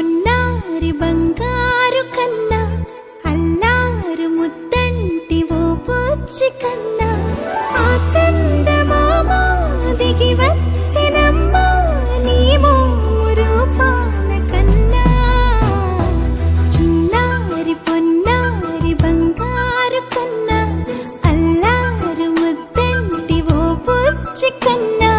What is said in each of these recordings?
పొన్నారి బంగారు కన్నా అల్లారు ముద్దంటి ఓ పూచి కన్నా ఆ చందమామ దిగి వచ్చినమ్మ నీ మోము రూపాల కన్నా చిన్నారి పొన్నారి బంగారు కన్నా అల్లారు ముద్దంటి ఓ పూచి కన్నా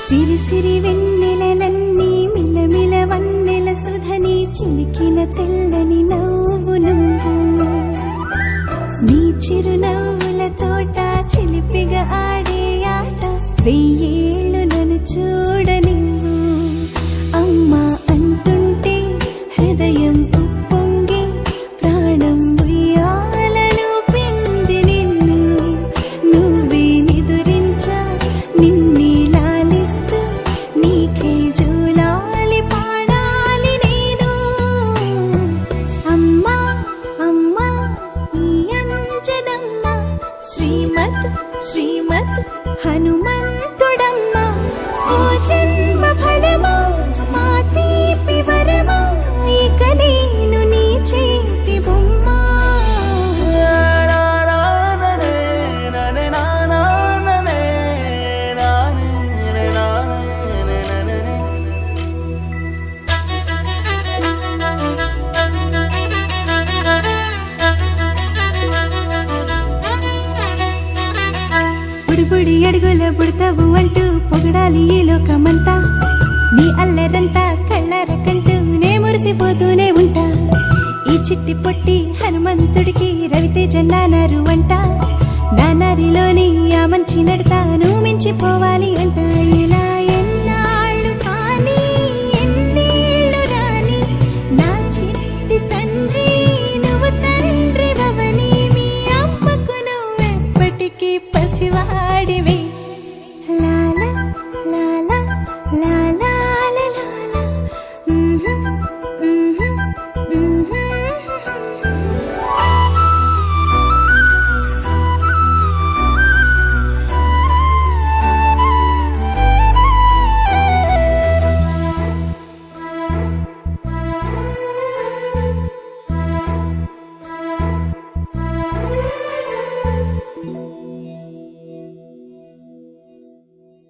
సిరి సిరి వెన్నెలలన్నీ మిలమిల వన్నెల సుధని చిలికిన తెల్లని నవ్వు నువ్వు నీ చిరునవ్వుల తోట చిలిపిగా ఆడే ఆట వెయ్యేళ్ళు నన్ను చూడ నువ్వు అమ్మా అంటుంటే హృదయం ఉప్పొంగి ప్రాణం ఉయ్యాలలో పిండి నిన్ను నువ్వే నిదురించా నిన్నే నీకే జూలాలి పాడాలి నేను అమ్మా అమ్మా ఈ అంజనమ్మ శ్రీమత్ శ్రీమత్ హనుమంతుడమ్మ ఓ జన్మ ఫలమా మా తీపి వరమా ఇక నేను నీ చేతి బొమ్మ బుడి అడుగుల బుడతావు అంటూ పొగడాలి ఈ లోకమంతా నీ అల్లరంతా కళ్ళరకంటూ నే మురిసిపోతూనే ఉంటా ఈ చిట్టి పొట్టి హనుమంతుడికి రవితేజ నానారు అంట నానారిలోని ఆ మంచి నడతా నువ్వు మించిపోవాలి